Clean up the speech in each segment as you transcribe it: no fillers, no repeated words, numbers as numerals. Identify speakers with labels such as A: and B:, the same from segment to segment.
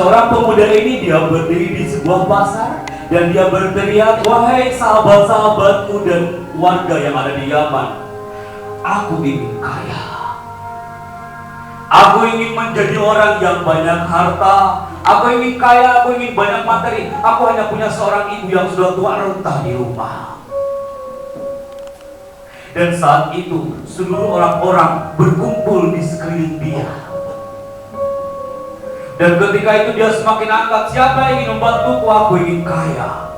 A: Seorang pemuda ini dia berdiri di sebuah pasar dan dia berteriak, "Wahai sahabat-sahabatku dan warga yang ada di Yaman, aku ingin kaya. Aku ingin menjadi orang yang banyak harta. Aku ingin kaya, aku ingin banyak materi. Aku hanya punya seorang ibu yang sudah tua renta di rumah." Dan saat itu seluruh orang-orang berkumpul di sekeliling dia. Dan ketika itu dia semakin angkat, "Siapa yang ingin membantuku? Aku ingin kaya.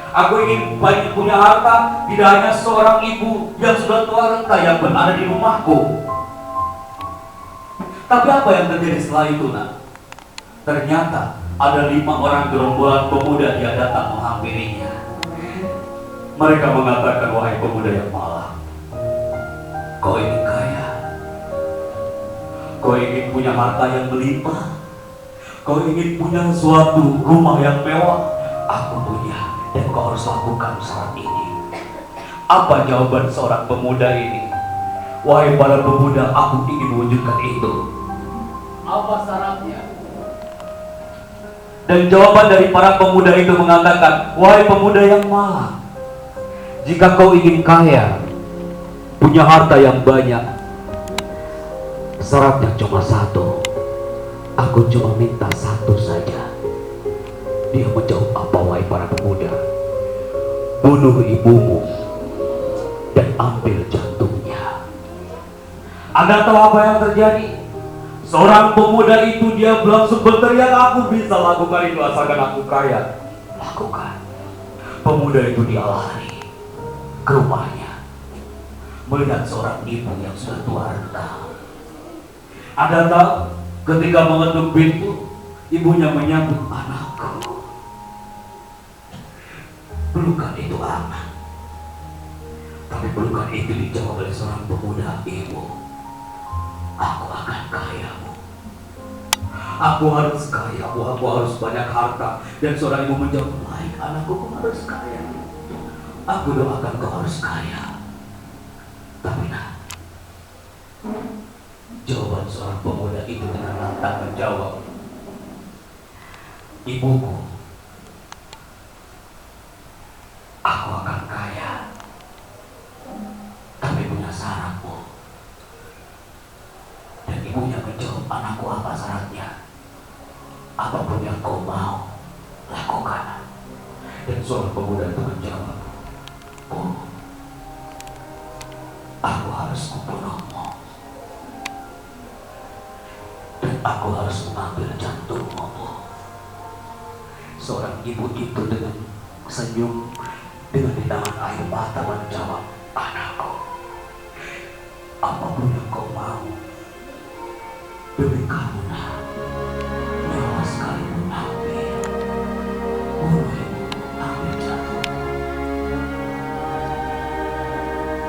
A: Aku ingin banyak punya harta. Tidak hanya seorang ibu yang sudah tua renta yang berada di rumahku." Tapi apa yang terjadi setelah itu, nak? Ternyata ada 5 orang gerombolan pemuda yang datang menghampirinya. Mereka mengatakan, "Wahai pemuda yang malang, kau ingin kaya, kau ingin punya harta yang melimpah, kau ingin punya suatu rumah yang mewah. Aku punya, dan kau harus lakukan syarat ini." Apa jawaban seorang pemuda ini? "Wahai para pemuda, aku ingin mewujudkan itu. Apa syaratnya?" Dan jawaban dari para pemuda itu mengatakan, "Wahai pemuda yang malang, jika kau ingin kaya, punya harta yang banyak, syaratnya cuma satu. Aku cuma minta satu saja." Dia menjawab, "Apa wahai para pemuda?" "Bunuh ibumu dan ambil jantungnya." Anda tahu apa yang terjadi? Seorang pemuda itu dia langsung berteriak, "Aku bisa lakukan itu asalkan aku kaya." Lakukan. Pemuda itu dia lari ke rumahnya, melihat seorang ibu yang sudah tua renta. Anda tahu, ketika mengetuk pintu, ibunya menyambut, "Anakku, pelukan itu aman." Tapi pelukan itu dijawab oleh seorang pemuda, "Ibu, aku akan kayamu. Aku harus kaya, aku harus banyak harta." Dan seorang ibu menjawab, "Baik anakku, kau harus kaya. Aku doakan kau harus kaya." Tapi nah, jawaban seorang pemuda itu dengan lantang menjawab, "Ibuku, aku akan kaya, tapi punya syaratku." Dan ibunya menjawab, "Anakku, apa syaratnya?" "Apapun yang kau mau, lakukan." Dan seorang pemuda itu menjawab, "Oh, aku harus membunuhmu, dan aku harus mengambil jantungmu." Seorang ibu itu dengan senyum, dengan di tangan air mata menjawab, "Anakku, apapun yang kau mau, demi kamu nak, nyawa sekalipun ambil, bunuh ibu, ambil jantung."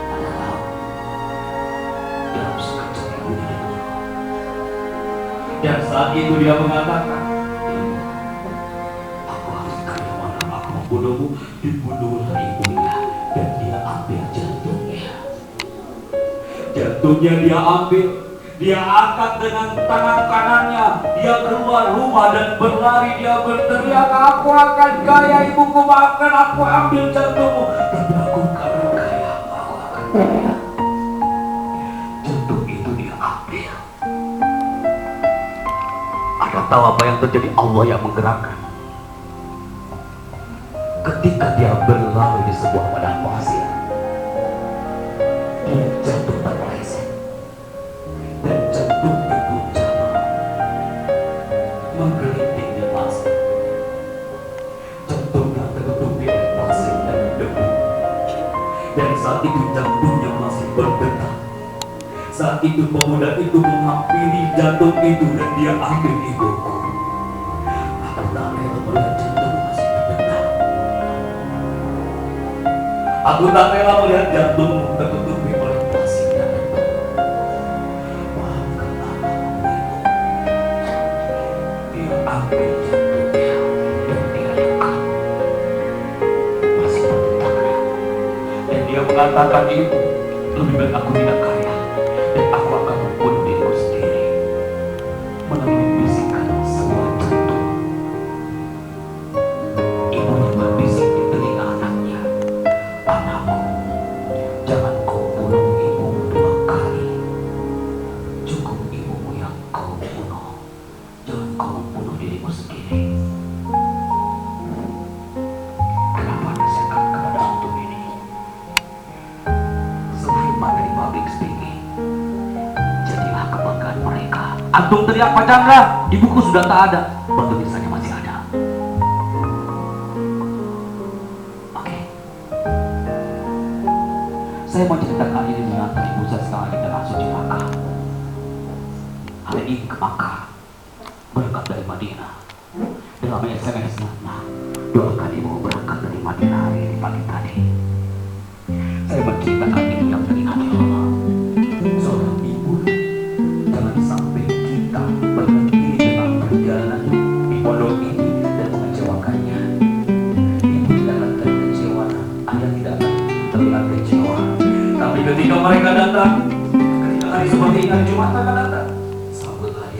A: Anda tahu, dalam sekejap ibunya dibunuh. Dan saat itu dia mengatakan, "Ibu, aku harus kaya, mana aku membunuhmu." Dibunuhlah ibunya, dan dia ambil jantungnya. Jantungnya dia ambil, dia angkat dengan tangan kanannya, dia keluar rumah dan berlari, dia berteriak, "Aku akan kaya, ibuku makan, aku ambil jantungmu." Tapi aku karena kaya, aku akan kaya. Jantung itu dia ambil. Anda tahu apa yang terjadi? Allah yang menggerakkan. Ketika dia berlari di sebuah padang pasir, dia jatuh terpeleset, dan jantungnya pun jatuh menggelinding di pasir. Jantungnya tertutupi oleh pasir dan debu. Dan saat itu jantungnya masih berdetak. Saat itu pemuda itu menghampiri jantung itu dan dia ambil ibuku. Aku tak rela melihat jantung masih berdetak. Aku tak rela melihat jantungmu tertutupi oleh pasir dan debu. Maafkan aku, ibu. Dia ambil jantungnya dan dia dekat, masih berdetak. Dan dia mengatakan, "Ibu, lebih baik aku tidak kaya, dan aku akan membunuh diriku sendiri." Melalui bisikan sebuah jantung Antum teriak Pak Chandra, di buku sudah tak ada, batu nisannya masih ada. Oke. Saya mau ceritakan ini mengantar ibu saya sekarang lagi dalam suci Makkah. Hari ini ke Makkah, berangkat dari Madinah. Dalam SMS nah, doakan ibu berangkat dari Madinah hari ini pagi tadi. Saya menceritakan ini yang dari hati Allah. Seorang ibu, jangan sampai kita berhenti dalam perjalanan di pondok ini dan mengecewakannya. Ibu tidak akan kecewa, ayah tidak akan terlihat kecewa. Tapi ketika mereka datang, ketika hari seperti ini, hari Jumat akan datang, sambut hari